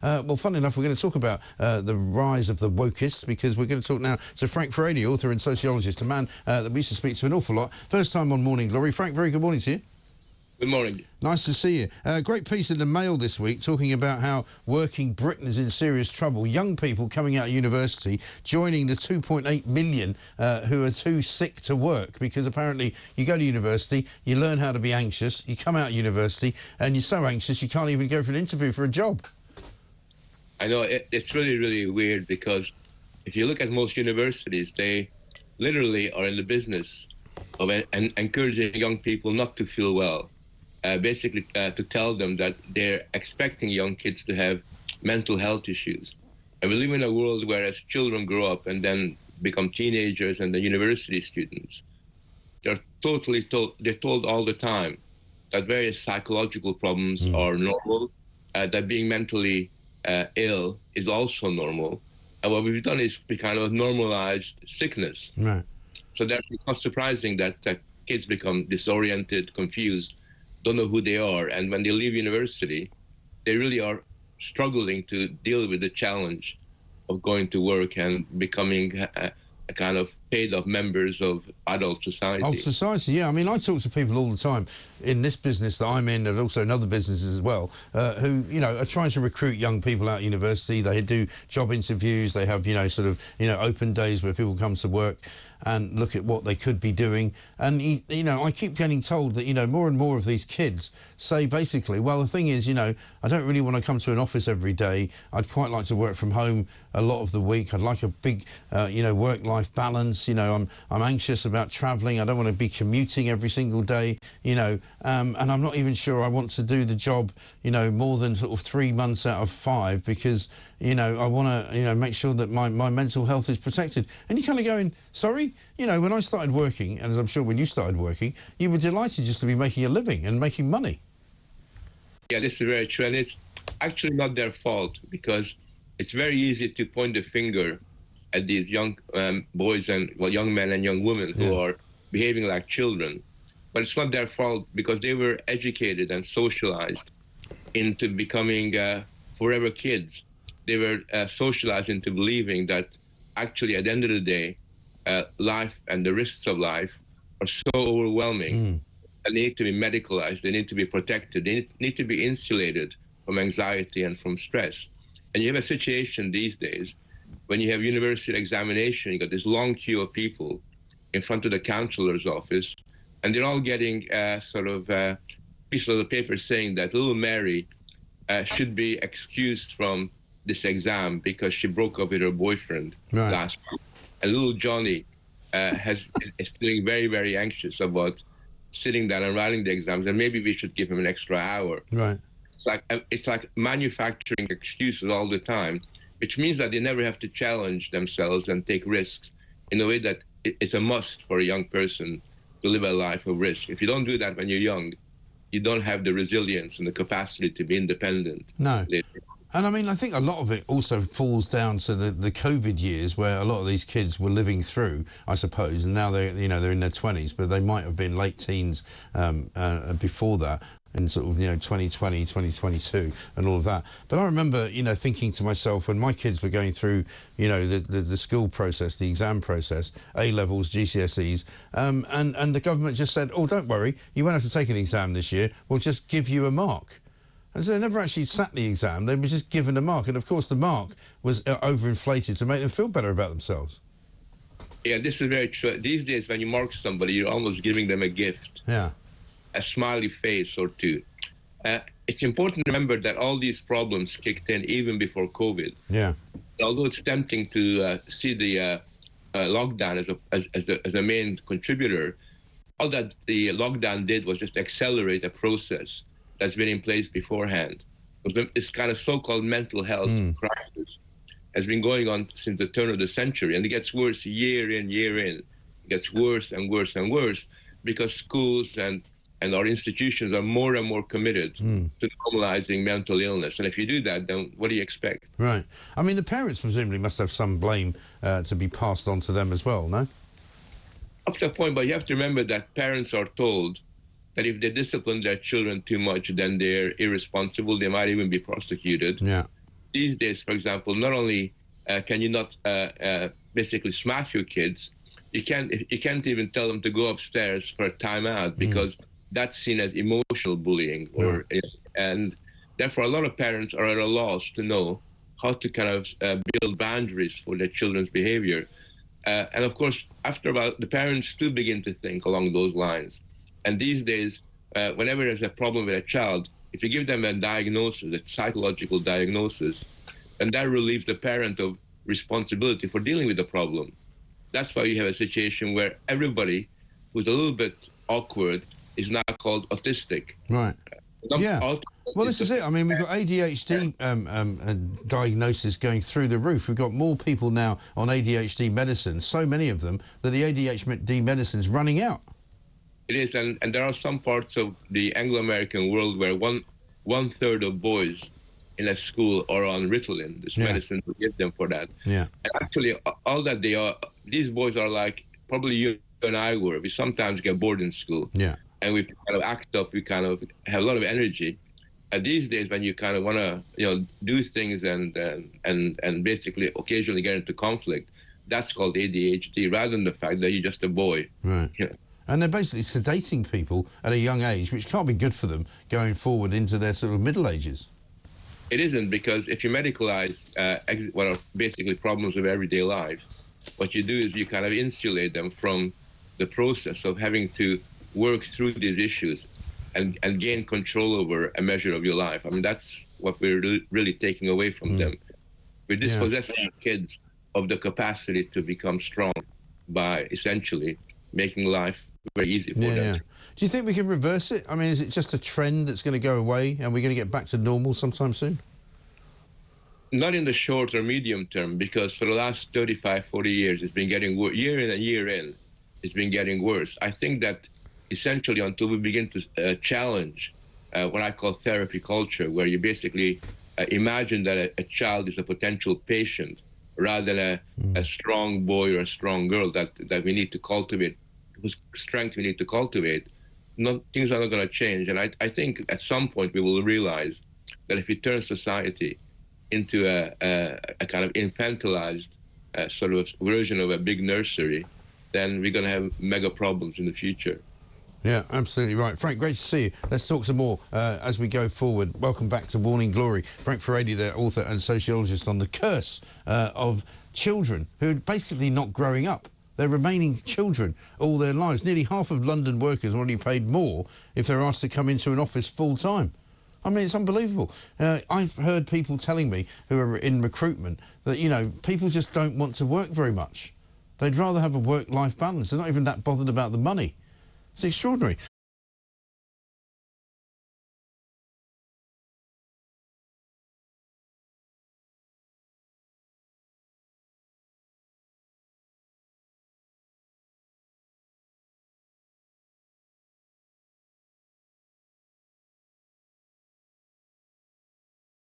Well, funnily enough, we're going to talk about the rise of the Woke-ists, because we're going to talk now to Frank Frady, author and sociologist, a man that we used to speak to an awful lot. First time on Morning Glory. Frank, very good morning to you. Good morning. Nice to see you. Great piece in the Mail this week talking about how working Britain is in serious trouble. Young people coming out of university joining the 2.8 million who are too sick to work, because apparently you go to university, you learn how to be anxious, you come out of university and you're so anxious you can't even go for an interview for a job. I know it's really, really weird, because if you look at most universities, they literally are in the business of encouraging young people not to feel well. Basically to tell them that they're expecting young kids to have mental health issues. And we live in a world where as children grow up and then become teenagers and then university students, they're told all the time that various psychological problems are normal, that being mentally ill is also normal. And what we've done is we kind of normalized sickness. Right. So therefore it's not surprising that kids become disoriented, confused, don't know who they are. And when they leave university, they really are struggling to deal with the challenge of going to work and becoming a kind of paid-off members of adult society. Of society, yeah. I mean, I talk to people all the time in this business that I'm in, and also in other businesses as well, who, you know, are trying to recruit young people out of university. They do job interviews. They have, you know, sort of, you know, open days where people come to work and look at what they could be doing. And, you know, I keep getting told that, you know, more and more of these kids say basically, well, the thing is, you know, I don't really want to come to an office every day. I'd quite like to work from home a lot of the week. I'd like a big, you know, work-life balance. You know, I'm anxious about travelling. I don't want to be commuting every single day, you know, and I'm not even sure I want to do the job, you know, more than sort of 3 months out of 5, because, you know, I want to, you know, make sure that my mental health is protected. And you're kind of going, sorry? You know, when I started working, and as I'm sure when you started working, you were delighted just to be making a living and making money. Yeah, this is very true. And it's actually not their fault, because it's very easy to point the finger at these young boys and, well, young men and young women who are behaving like children. But it's not their fault, because they were educated and socialized into becoming forever kids. They were socialized into believing that actually at the end of the day, life and the risks of life are so overwhelming, and they need to be medicalized, they need to be protected, they need to be insulated from anxiety and from stress. And you have a situation these days when you have university examination, you got this long queue of people in front of the counselor's office, and they're all getting sort of a piece of the paper saying that little Mary should be excused from this exam because she broke up with her boyfriend last week. And little Johnny is feeling very, very anxious about sitting down and writing the exams, and maybe we should give him an extra hour. Right. It's like manufacturing excuses all the time, which means that they never have to challenge themselves and take risks in a way that it's a must for a young person to live a life of risk. If you don't do that when you're young, you don't have the resilience and the capacity to be independent. No. Later. And I mean, I think a lot of it also falls down to the COVID years, where a lot of these kids were living through, I suppose, and now they're, you know, they're in their 20s, but they might have been late teens before that, in sort of, you know, 2020, 2022 and all of that. But I remember, you know, thinking to myself, when my kids were going through, you know, the school process, the exam process, A-levels, GCSEs, and the government just said, oh, don't worry, you won't have to take an exam this year, we'll just give you a mark. And so they never actually sat the exam, they were just given a mark. And of course the mark was overinflated to make them feel better about themselves. Yeah, this is very true. These days when you mark somebody, you're almost giving them a gift. Yeah. A smiley face or two. It's important to remember that all these problems kicked in even before COVID. Yeah. Although it's tempting to see the lockdown as a main contributor, all that the lockdown did was just accelerate a process that's been in place beforehand. This kind of so-called mental health crisis has been going on since the turn of the century, and it gets worse year in, year in. It gets worse and worse and worse because schools and our institutions are more and more committed to normalizing mental illness. And if you do that, then what do you expect? Right. I mean, the parents presumably must have some blame to be passed on to them as well, no? Up to a point, but you have to remember that parents are told that if they discipline their children too much, then they're irresponsible. They might even be prosecuted. Yeah. these days, for example, not only can you not basically smack your kids, you can't even tell them to go upstairs for a timeout because that's seen as emotional bullying, and therefore a lot of parents are at a loss to know how to kind of build boundaries for their children's behavior. And of course, after about, the parents too begin to think along those lines. And these days, whenever there's a problem with a child, if you give them a diagnosis, a psychological diagnosis, and that relieves the parent of responsibility for dealing with the problem. That's why you have a situation where everybody who's a little bit awkward is now called autistic. Right. Yeah. Well, this is it. I mean, we've got ADHD diagnosis going through the roof. We've got more people now on ADHD medicine, so many of them, that the ADHD medicine's running out. It is, and there are some parts of the Anglo-American world where one third of boys in a school are on Ritalin, this medicine to give them for that. Yeah. And actually, all that they are, these boys are like probably you and I were. We sometimes get bored in school. Yeah. And we kind of act up. We kind of have a lot of energy. And these days, when you kind of want to, do things and basically occasionally get into conflict, that's called ADHD, rather than the fact that you're just a boy. Right. Yeah. And they're basically sedating people at a young age, which can't be good for them going forward into their sort of middle ages. It isn't, because if you medicalize what are basically problems of everyday life, what you do is you kind of insulate them from the process of having to work through these issues and gain control over a measure of your life. I mean, that's what we're really taking away from them. We're dispossessing kids of the capacity to become strong by essentially making life very easy for them. Yeah. Do you think we can reverse it? I mean, is it just a trend that's going to go away and we're going to get back to normal sometime soon? Not in the short or medium term, because for the last 35, 40 years, it's been getting worse. Year in and year in, it's been getting worse. I think that essentially until we begin to challenge what I call therapy culture, where you basically imagine that a child is a potential patient rather than a strong boy or a strong girl that we need to cultivate, whose strength we need to cultivate, things are not going to change. And I think at some point we will realize that if we turn society into a kind of infantilized sort of version of a big nursery, then we're going to have mega problems in the future. Yeah, absolutely right. Frank, great to see you. Let's talk some more as we go forward. Welcome back to Morning Glory. Frank Furedi, the author and sociologist, on the curse of children who are basically not growing up. They're remaining children all their lives. Nearly half of London workers are only paid more if they're asked to come into an office full-time. I mean, it's unbelievable. I've heard people telling me who are in recruitment that, people just don't want to work very much. They'd rather have a work-life balance. They're not even that bothered about the money. It's extraordinary.